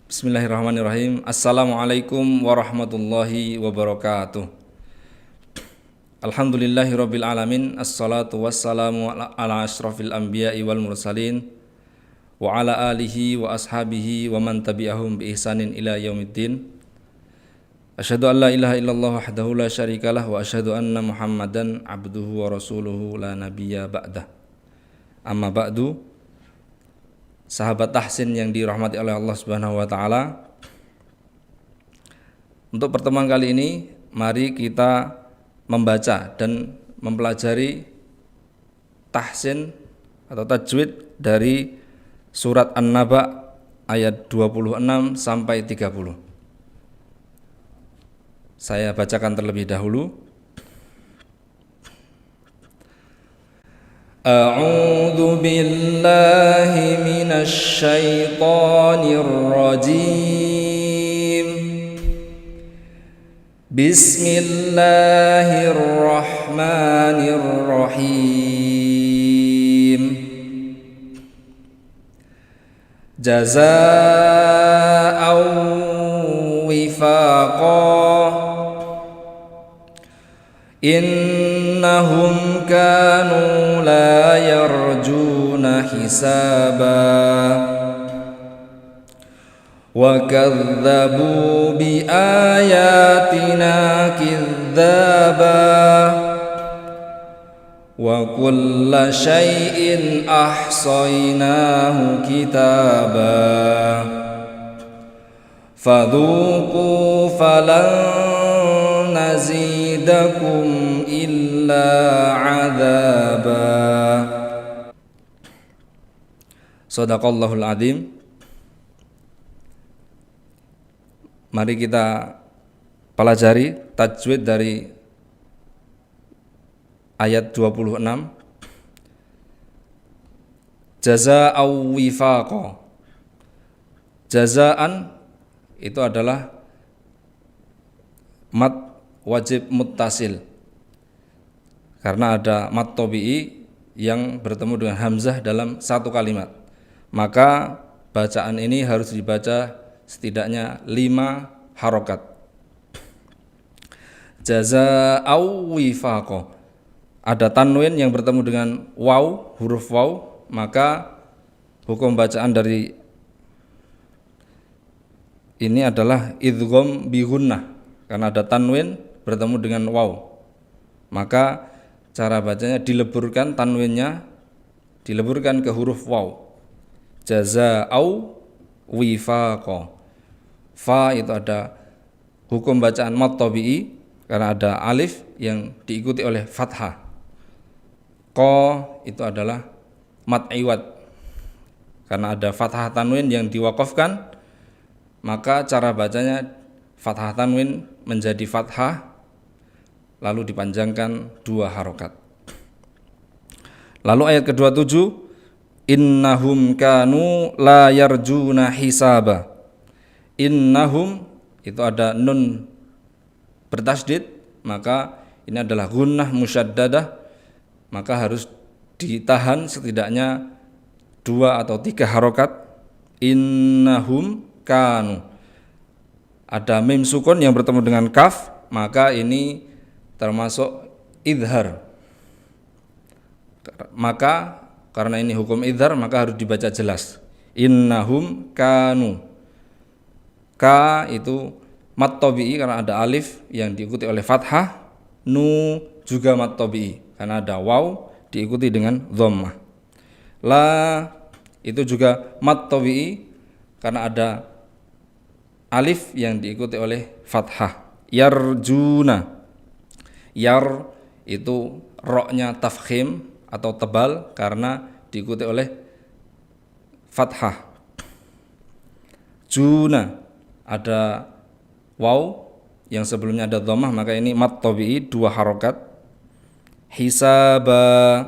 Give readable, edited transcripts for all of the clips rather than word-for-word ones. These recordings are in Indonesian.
Bismillahirrahmanirrahim. Assalamualaikum warahmatullahi wabarakatuh. Alhamdulillahirabbil alamin. Assalatu wassalamu ala asyrafil anbiya'i wal mursalin wa ala alihi wa ashabihi wa man tabi'ahum bi ihsanin ila yaumiddin. Asyhadu an la ilaha illallah wahdahu la syarikalah wa asyhadu anna Muhammadan abduhu wa rasuluhu la nabiyya ba'dah. Amma ba'du. Sahabat tahsin yang dirahmati oleh Allah Subhanahu wa taala. Untuk pertemuan kali ini, mari kita membaca dan mempelajari tahsin atau tajwid dari surat An-Naba ayat 26 sampai 30. Saya bacakan terlebih dahulu. A'udzu billahi minasy syaithanir rajim. Bismillahirrahmanirrahim. Jazaa'an wifaqan. Innahum kanu la yarjuna hisaba wa kadzdzabu bi ayatina kidzaba wa kulla syai'in ahsaynahu kitaba fadzuqu falan nazidakum illa adzaba. Shadaqallahul adzim. Mari kita pelajari tajwid dari ayat 26. Jazaa'an wifaqa. Jazaan itu adalah mat wajib muttasil, karena ada mat tabi'i yang bertemu dengan hamzah dalam satu kalimat, maka bacaan ini harus dibaca setidaknya 5 harokat. Jazaa'an wifaqa, ada tanwin yang bertemu dengan waw, huruf waw, maka hukum bacaan dari ini adalah idgham bi gunnah, karena ada tanwin bertemu dengan waw, maka cara bacanya dileburkan, tanwinnya dileburkan ke huruf waw. Jazaa'an wifaqa. Fa itu ada hukum bacaan mat tabi'i karena ada alif yang diikuti oleh fathah. Qa itu adalah mat iwad karena ada fathah tanwin yang diwaqafkan, maka cara bacanya fathah tanwin menjadi fathah lalu dipanjangkan 2 harokat. Lalu ayat ke-27, innahum kanu la yarjuna hisaba. Innahum itu ada nun bertasydid, maka ini adalah gunnah musyaddadah, maka harus ditahan setidaknya 2 atau 3 harokat. Innahum kanu, ada mim sukun yang bertemu dengan kaf, maka ini termasuk idhar. Maka karena ini hukum idhar, maka harus dibaca jelas. Innahum kanu. Ka itu mat tabi'i karena ada alif yang diikuti oleh fathah. Nu juga mat tabi'i karena ada waw diikuti dengan dhammah. La itu juga mat tabi'i karena ada alif yang diikuti oleh fathah. Yarjuna. Yar itu roknya tafkhim atau tebal karena diikuti oleh fathah. Juna ada waw yang sebelumnya ada dhammah, maka ini mat tabi'i 2 harokat. Hisaba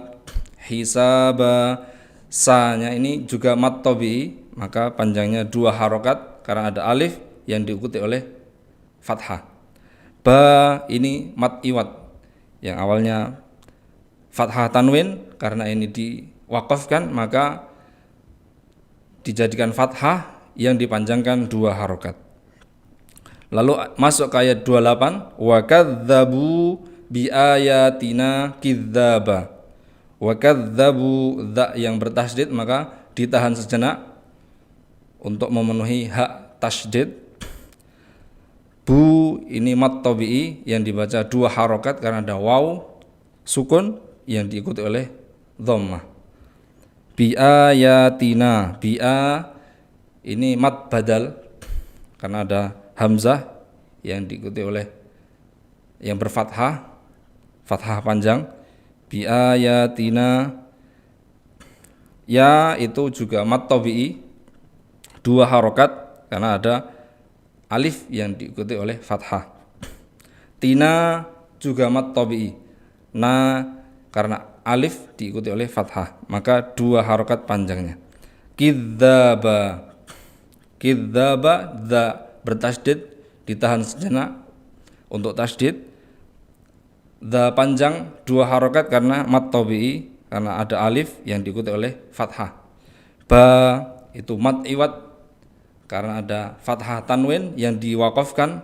hisaba. Sa-nya ini juga mat tabi'i, maka panjangnya 2 harokat karena ada alif yang diikuti oleh fathah. Ba ini mat iwad, yang awalnya fathah tanwin, karena ini diwaqafkan maka dijadikan fathah yang dipanjangkan 2 harokat. Lalu masuk ke ayat 28, wa kadzdzabu bi ayatina kidzaba. Wa kadzdzabu, dza yang bertasydid maka ditahan sejenak untuk memenuhi hak tasydid. Bu ini mat tabi'i yang dibaca 2 harokat karena ada waw sukun yang diikuti oleh dhammah. Bi ayatina, bi'a ini mat badal karena ada hamzah yang diikuti oleh yang berfathah, fathah panjang. Bi ayatina, ya itu juga mat tabi'i 2 harokat karena ada alif yang diikuti oleh fathah. Tina juga mat tabi'i, na karena alif diikuti oleh fathah maka 2 harokat panjangnya. Kidzaba, kidzaba, dza bertasydid ditahan sejenak untuk tasydid. Dza panjang 2 harokat karena mat tabi'i karena ada alif yang diikuti oleh fathah. Ba itu mat iwad karena ada fathah tanwin yang diwaqafkan,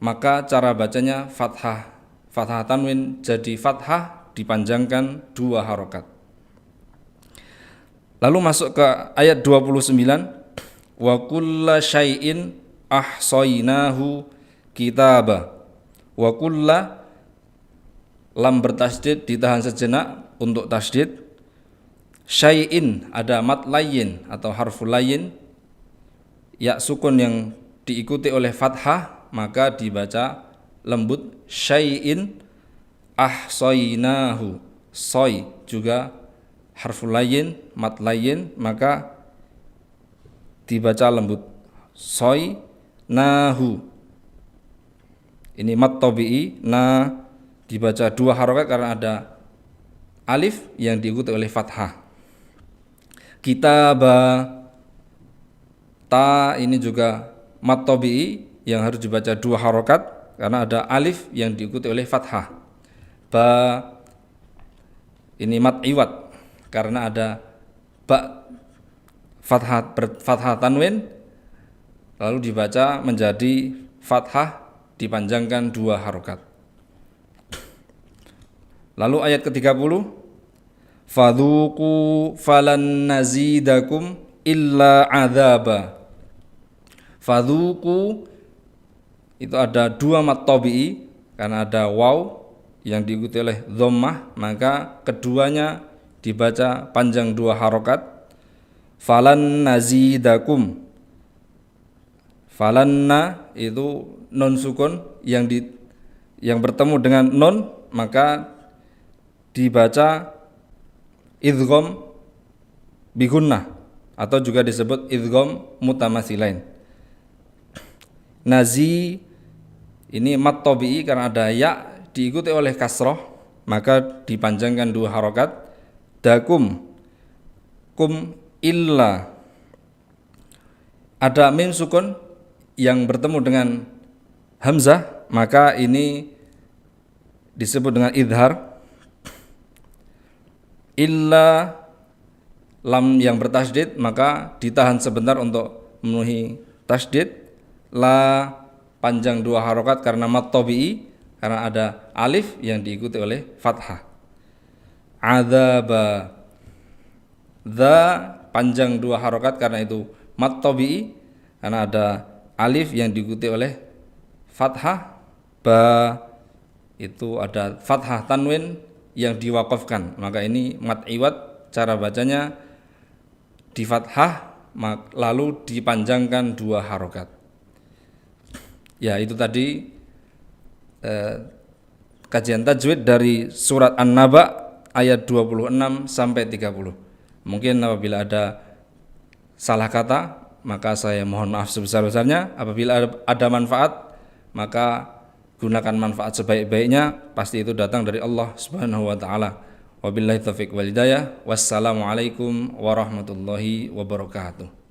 maka cara bacanya fathah tanwin jadi fathah dipanjangkan 2 harokat. Lalu masuk ke ayat 29, wa kulla syai'in ahsaynahu kitaba. Wa kulla, lam bertasydid ditahan sejenak untuk tasydid. Syai'in ada mat layyin atau harful layyin, ya sukun yang diikuti oleh fathah maka dibaca lembut. Syai'in ahsaynahu, soy juga harful layyin, mat layyin maka dibaca lembut. Soy nahu ini mat tabi'i, na dibaca 2 harokat karena ada alif yang diikuti oleh fathah. Kitaba, ta ini juga mat tabi'i yang harus dibaca 2 harokat karena ada alif yang diikuti oleh fathah. Ba ini mat iwad karena ada ba fathah tanwin lalu dibaca menjadi fathah dipanjangkan 2 harokat. Lalu ayat ke-30, fadzuqu falan nazidakum illa adzaba. Fadzuqu itu ada 2 mat tabi'i karena ada waw yang diikuti oleh dhammah maka keduanya dibaca panjang 2 harokat. Falan nazidakum, falanna itu nun sukun yang bertemu dengan nun maka dibaca idgham bi gunnah atau juga disebut idgham mutamatsilain. Nazi ini mat tabi'i karena ada ya diikuti oleh kasroh maka dipanjangkan 2 harokat. Dakum, kum illa ada mim sukun yang bertemu dengan hamzah maka ini disebut dengan idhar. Illa lam yang bertasydid maka ditahan sebentar untuk memenuhi tasydid. La panjang 2 harokat karena mat tabi'i karena ada alif yang diikuti oleh fathah. Adzaba, dza panjang 2 harokat karena itu mat tabi'i karena ada alif yang diikuti oleh fathah. Ba itu ada fathah tanwin yang diwaqafkan maka ini mat iwad, cara bacanya di fathah lalu dipanjangkan 2 harokat. Ya itu tadi kajian tajwid dari surat An-Naba ayat 26 sampai 30. Mungkin apabila ada salah kata maka saya mohon maaf sebesar-besarnya. Apabila ada manfaat maka gunakan manfaat sebaik-baiknya, pasti itu datang dari Allah Subhanahu wa taala. Wabillahi taufiq wal hidayah. Wassalamualaikum warahmatullahi wabarakatuh.